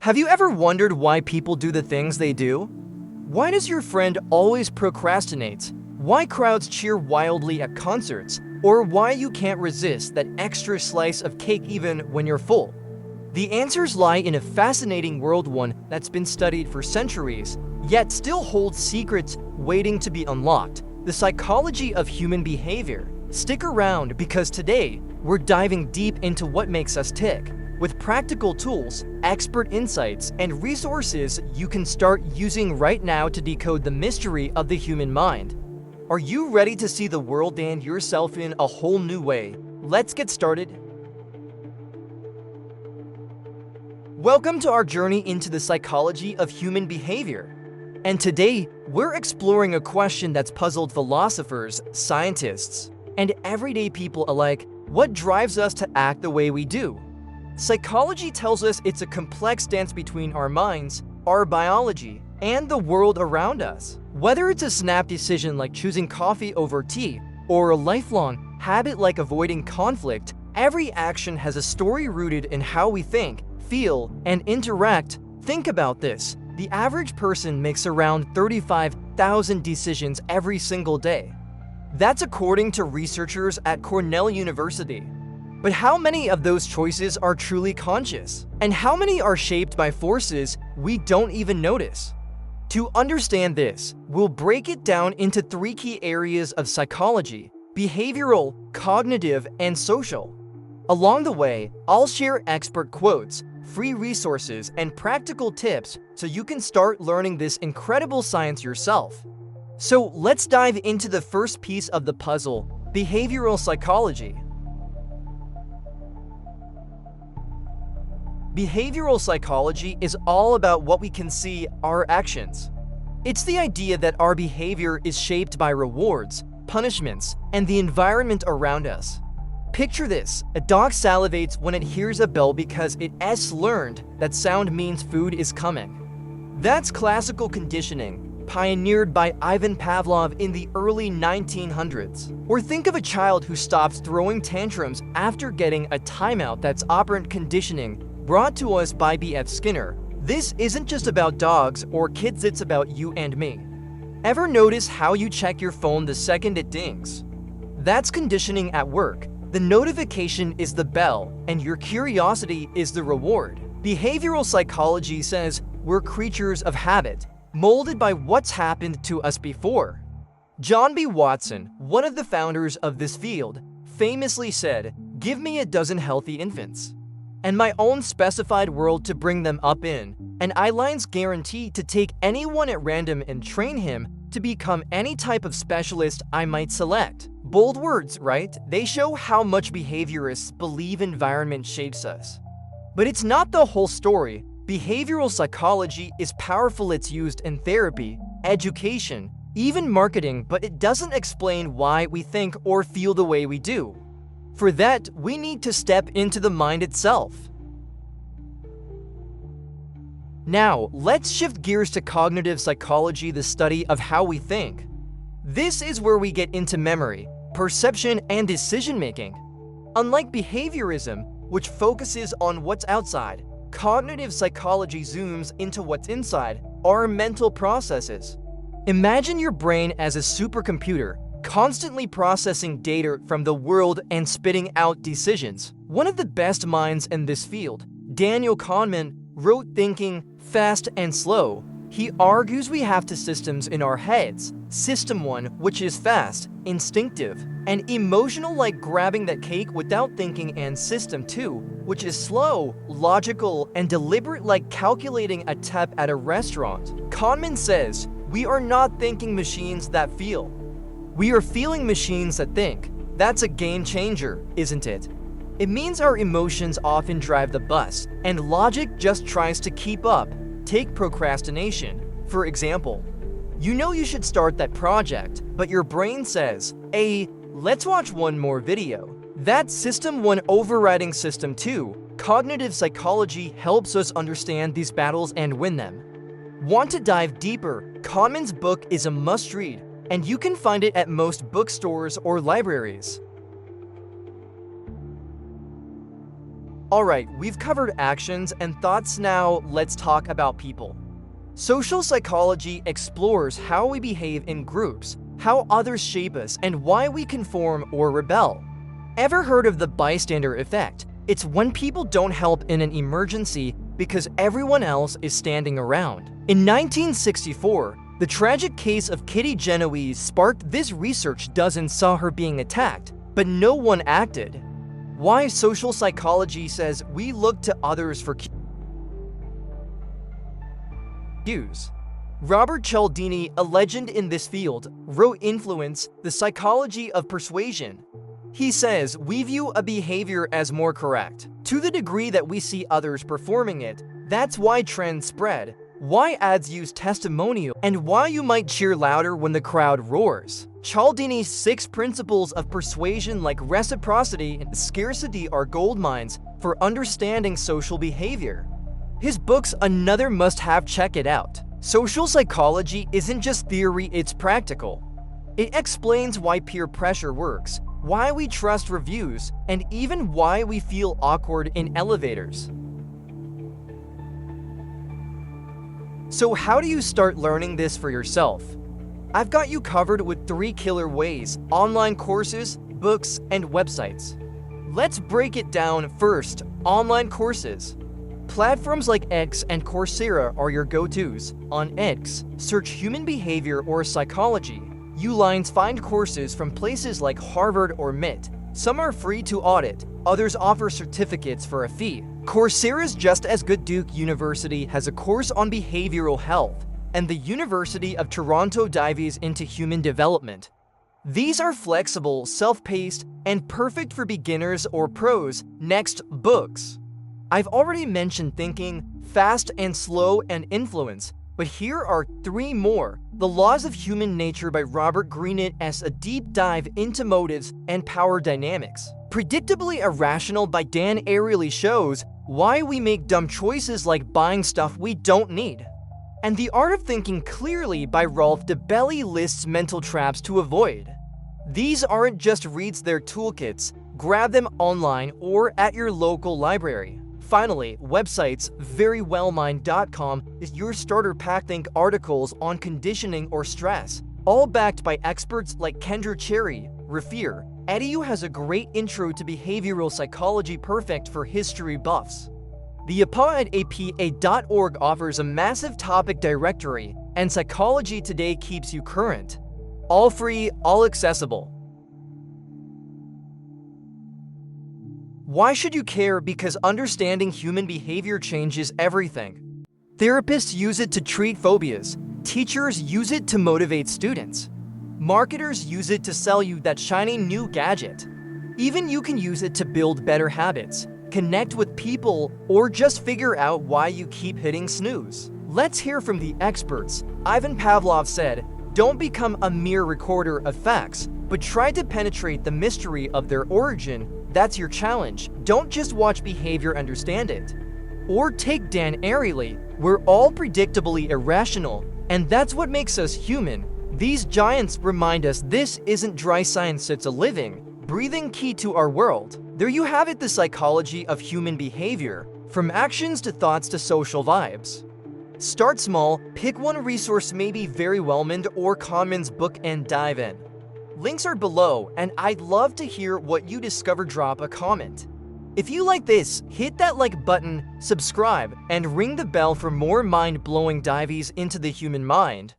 Have you ever wondered why people do the things they do? Why does your friend always procrastinate? Why crowds cheer wildly at concerts? Or why you can't resist that extra slice of cake even when you're full? The answers lie in a fascinating world, one that's been studied for centuries, yet still holds secrets waiting to be unlocked: the psychology of human behavior. Stick around, because today we're diving deep into what makes us tick, with practical tools, expert insights, and resources you can start using right now to decode the mystery of the human mind. Are you ready to see the world and yourself in a whole new way? Let's get started. Welcome to our journey into the psychology of human behavior. And today, we're exploring a question that's puzzled philosophers, scientists, and everyday people alike: what drives us to act the way we do? Psychology tells us it's a complex dance between our minds, our biology, and the world around us. Whether it's a snap decision like choosing coffee over tea, or a lifelong habit like avoiding conflict, every action has a story rooted in how we think, feel, and interact. Think about this: the average person makes around 35,000 decisions every single day. That's according to researchers at Cornell University. But how many of those choices are truly conscious? And how many are shaped by forces we don't even notice? To understand this, we'll break it down into three key areas of psychology: behavioral, cognitive, and social. Along the way, I'll share expert quotes, free resources, and practical tips so you can start learning this incredible science yourself. So let's dive into the first piece of the puzzle: behavioral psychology. Behavioral psychology is all about what we can see: our actions. It's the idea that our behavior is shaped by rewards, punishments, and the environment around us. Picture this: a dog salivates when it hears a bell because it's learned that sound means food is coming. That's classical conditioning, pioneered by Ivan Pavlov in the early 1900s. Or think of a child who stops throwing tantrums after getting a timeout. That's operant conditioning, brought to us by B.F. Skinner. This isn't just about dogs or kids, it's about you and me. Ever notice how you check your phone the second it dings? That's conditioning at work. The notification is the bell, and your curiosity is the reward. Behavioral psychology says we're creatures of habit, molded by what's happened to us before. John B. Watson, one of the founders of this field, famously said, "Give me a dozen healthy infants, and my own specified world to bring them up in, and Eilein's guarantee to take anyone at random and train him to become any type of specialist I might select." Bold words, right? They show how much behaviorists believe environment shapes us. But it's not the whole story. Behavioral psychology is powerful. It's used in therapy, education, even marketing, but it doesn't explain why we think or feel the way we do. For that, we need to step into the mind itself. Now, let's shift gears to cognitive psychology, the study of how we think. This is where we get into memory, perception, and decision-making. Unlike behaviorism, which focuses on what's outside, cognitive psychology zooms into what's inside: our mental processes. Imagine your brain as a supercomputer, constantly processing data from the world and spitting out decisions. One of the best minds in this field, Daniel Kahneman, wrote Thinking, Fast and Slow. He argues we have two systems in our heads: System 1, which is fast, instinctive, and emotional, like grabbing that cake without thinking, and System 2, which is slow, logical, and deliberate, like calculating a tip at a restaurant. Kahneman says, we are not thinking machines that feel. We are feeling machines that think. That's a game changer, isn't it? It means our emotions often drive the bus, and logic just tries to keep up. Take procrastination, for example. You know you should start that project, but your brain says, let's watch one more video. That's System 1 overriding System 2. Cognitive psychology helps us understand these battles and win them. Want to dive deeper? Kahneman's book is a must-read, and you can find it at most bookstores or libraries. Alright, we've covered actions and thoughts, now let's talk about people. Social psychology explores how we behave in groups, how others shape us, and why we conform or rebel. Ever heard of the bystander effect? It's when people don't help in an emergency because everyone else is standing around. In 1964, the tragic case of Kitty Genoese sparked this research. Dozens saw her being attacked, but no one acted. Why social psychology says we look to others for cues. Robert Cialdini, a legend in this field, wrote Influence, the Psychology of Persuasion. He says we view a behavior as more correct to the degree that we see others performing it. That's why trends spread, why ads use testimonial, and why you might cheer louder when the crowd roars. Cialdini's 6 principles of persuasion, like reciprocity and scarcity, are goldmines for understanding social behavior. His book's another must-have. Check it out. Social psychology isn't just theory, it's practical. It explains why peer pressure works, why we trust reviews, and even why we feel awkward in elevators. So how do you start learning this for yourself? I've got you covered with 3 killer ways: online courses, books, and websites. Let's break it down. First, online courses. Platforms like X and Coursera are your go-tos. On X, search human behavior or psychology. Uline's find courses from places like Harvard or MIT. Some are free to audit, others offer certificates for a fee. Coursera's just as good. Duke University has a course on behavioral health, and the University of Toronto dives into human development. These are flexible, self-paced, and perfect for beginners or pros. Next, books. I've already mentioned Thinking Fast and Slow and Influence, but here are 3 more. The Laws of Human Nature by Robert Greene. It's a deep dive into motives and power dynamics. Predictably Irrational by Dan Ariely shows why we make dumb choices like buying stuff we don't need. And The Art of Thinking Clearly by Rolf DeBelly lists mental traps to avoid. These aren't just reads, they're toolkits. Grab them online or at your local library. Finally, websites. Verywellmind.com is your starter pack. Think articles on conditioning or stress, all backed by experts like Kendra Cherry. Rafir Edu has a great intro to behavioral psychology, perfect for history buffs. The APA at apa.org offers a massive topic directory, and Psychology Today keeps you current. All free, all accessible. Why should you care? Because understanding human behavior changes everything. Therapists use it to treat phobias. Teachers use it to motivate students. Marketers use it to sell you that shiny new gadget. Even you can use it to build better habits, connect with people, or just figure out why you keep hitting snooze. Let's hear from the experts. Ivan Pavlov said, "Don't become a mere recorder of facts, but try to penetrate the mystery of their origin. That's your challenge. Don't just watch behavior, understand it." Or take Dan Ariely, "We're all predictably irrational, and that's what makes us human." These giants remind us this isn't dry science, it's a living, breathing key to our world. There you have it, the psychology of human behavior, from actions to thoughts to social vibes. Start small, pick one resource, maybe Verywellmind or Kahneman's book, and dive in. Links are below, and I'd love to hear what you discover. Drop a comment. If you like this, hit that like button, subscribe, and ring the bell for more mind-blowing dives into the human mind.